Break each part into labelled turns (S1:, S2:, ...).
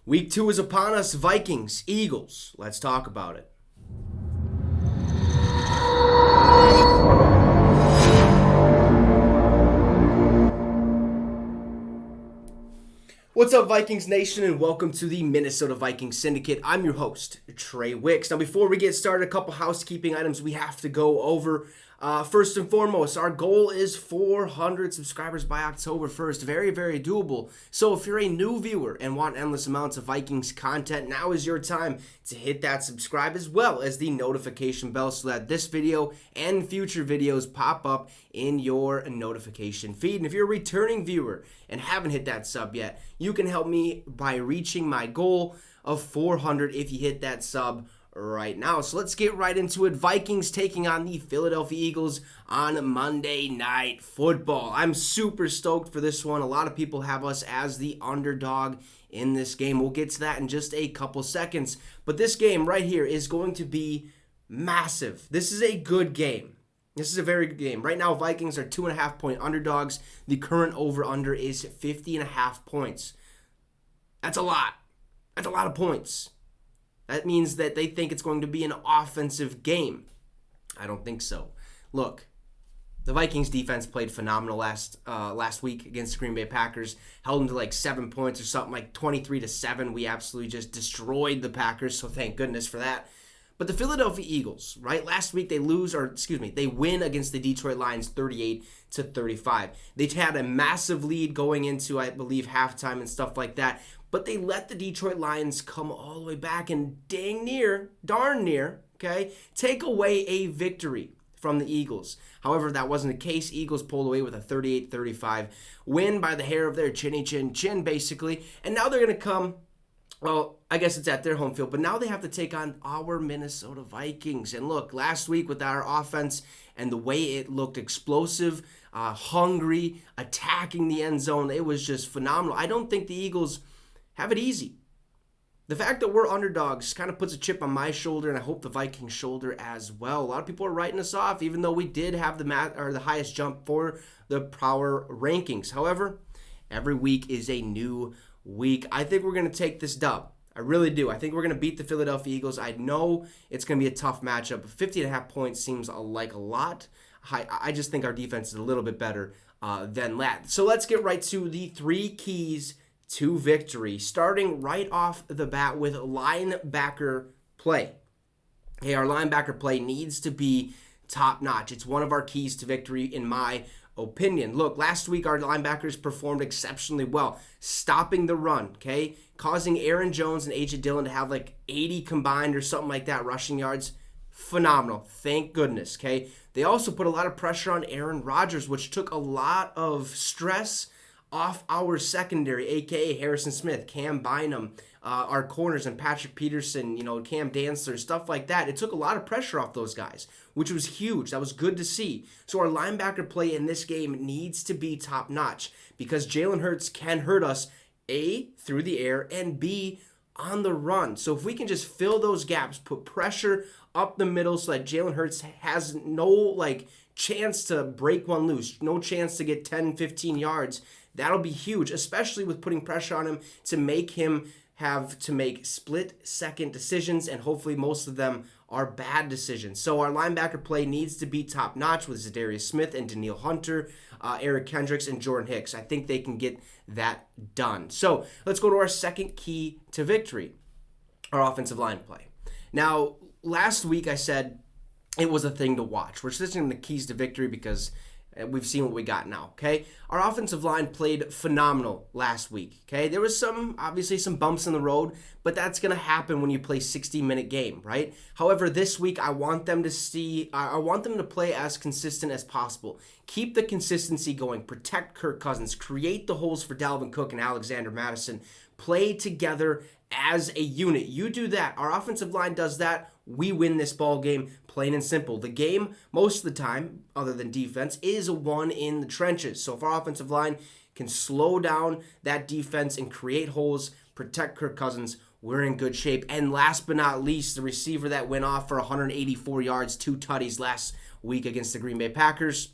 S1: Week 2 is upon us. Vikings, Eagles. Let's talk about it. What's up, Vikings Nation, and welcome to the Minnesota Vikings Syndicate. I'm your host, Trey Wicks. Now, before we get started, a couple housekeeping items we have to go over. First and foremost, our goal is 400 subscribers by October 1st. Very, very doable. So if you're a new viewer and want endless amounts of Vikings content, now is your time to hit that subscribe as well as the notification bell so that this video and future videos pop up in your notification feed. And if you're a returning viewer and haven't hit that sub yet, you can help me by reaching my goal of 400 if you hit that sub right now. So let's get right into it. Vikings taking on the Philadelphia Eagles on Monday Night Football. I'm super stoked for this one. A lot of people have us as the underdog in this game. We'll get to that in just a couple seconds. But this game right here is going to be massive. This is a good game. This is a very good game. Right now, Vikings are 2.5 point underdogs. The current over-under is 50.5 points. That's a lot. That's a lot of points. That means that they think it's going to be an offensive game. I don't think so. Look, the Vikings defense played phenomenal last week against the Green Bay Packers. Held them to like 7 points or something, like 23-7. We absolutely just destroyed the Packers, so thank goodness for that. But the Philadelphia Eagles, right? Last week they win against the Detroit Lions 38-35. They had a massive lead going into, I believe, halftime and stuff like that. But they let the Detroit Lions come all the way back and darn near, okay, take away a victory from the Eagles. However, that wasn't the case. Eagles pulled away with a 38-35 win by the hair of their chin, basically. And now they're going to come, well, I guess it's at their home field, but now they have to take on our Minnesota Vikings. And look, last week with our offense and the way it looked explosive, hungry, attacking the end zone, it was just phenomenal. I don't think the Eagles have it easy. The fact that we're underdogs kind of puts a chip on my shoulder, and I hope the Vikings' shoulder as well. A lot of people are writing us off, even though we did have the highest jump for the power rankings. However, every week is a new week. I think we're going to take this dub. I really do. I think we're going to beat the Philadelphia Eagles. I know it's going to be a tough matchup. 50.5 points seems like a lot. I just think our defense is a little bit better than that. So let's get right to the 3 keys to victory, starting right off the bat with linebacker play. Hey, our linebacker play needs to be top-notch. It's one of our keys to victory, in my opinion. Look, last week our linebackers performed exceptionally well, stopping the run, okay, causing Aaron Jones and A.J. Dillon to have like 80 combined or something like that rushing yards. Phenomenal. Thank goodness, okay? They also put a lot of pressure on Aaron Rodgers, which took a lot of stress off our secondary, a.k.a. Harrison Smith, Cam Bynum, our corners, and Patrick Peterson, Cam Dantzler, stuff like that. It took a lot of pressure off those guys, which was huge. That was good to see. So our linebacker play in this game needs to be top-notch because Jalen Hurts can hurt us, A, through the air, and B, on the run. So if we can just fill those gaps, put pressure up the middle so that Jalen Hurts has no, chance to break one loose, no chance to get 10, 15 yards, that'll be huge, especially with putting pressure on him to make him have to make split-second decisions, and hopefully most of them are bad decisions. So our linebacker play needs to be top-notch with Zadarius Smith and Danielle Hunter, Eric Kendricks, and Jordan Hicks. I think they can get that done. So let's go to our second key to victory, our offensive line play. Now, last week I said it was a thing to watch. We're switching the keys to victory because we've seen what we got now, okay? Our offensive line played phenomenal last week, okay? There was obviously some bumps in the road, but that's going to happen when you play 60-minute game, right? However, this week I want them to play as consistent as possible. Keep the consistency going. Protect Kirk Cousins. Create the holes for Dalvin Cook and Alexander Mattison. Play together as a unit. You do that. Our offensive line does that. We win this ball game, plain and simple. The game, most of the time, other than defense, is won in the trenches. So if our offensive line can slow down that defense and create holes, protect Kirk Cousins, we're in good shape. And last but not least, the receiver that went off for 184 yards, 2 tutties last week against the Green Bay Packers,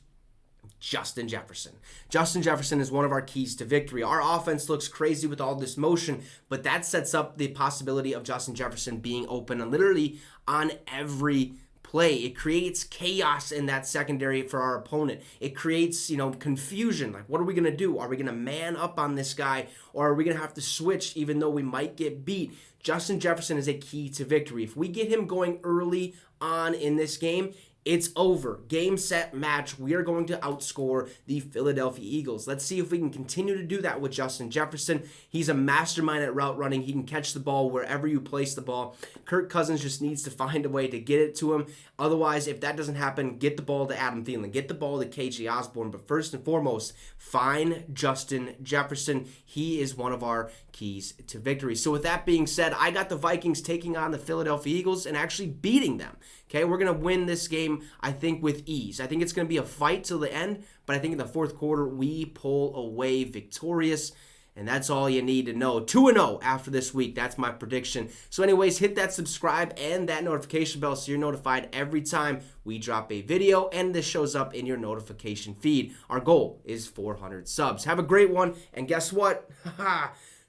S1: Justin Jefferson. Justin Jefferson is one of our keys to victory. Our offense looks crazy with all this motion, but that sets up the possibility of Justin Jefferson being open and literally on every play. It creates chaos in that secondary for our opponent. It creates, confusion. Like, what are we going to do? Are we going to man up on this guy, or are we going to have to switch even though we might get beat? Justin Jefferson is a key to victory. If we get him going early on in this game, it's over. Game, set, match. We are going to outscore the Philadelphia Eagles. Let's see if we can continue to do that with Justin Jefferson. He's a mastermind at route running. He can catch the ball wherever you place the ball. Kirk Cousins just needs to find a way to get it to him. Otherwise, if that doesn't happen, get the ball to Adam Thielen. Get the ball to KJ Osborne. But first and foremost, find Justin Jefferson. He is one of our keys to victory. So with that being said, I got the Vikings taking on the Philadelphia Eagles and actually beating them. Okay, we're going to win this game, I think, with ease. I think it's going to be a fight till the end, but I think in the fourth quarter, we pull away victorious, and that's all you need to know. 2-0 after this week. That's my prediction. So anyways, hit that subscribe and that notification bell so you're notified every time we drop a video, and this shows up in your notification feed. Our goal is 400 subs. Have a great one, and guess what?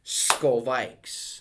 S1: Skol Vikes.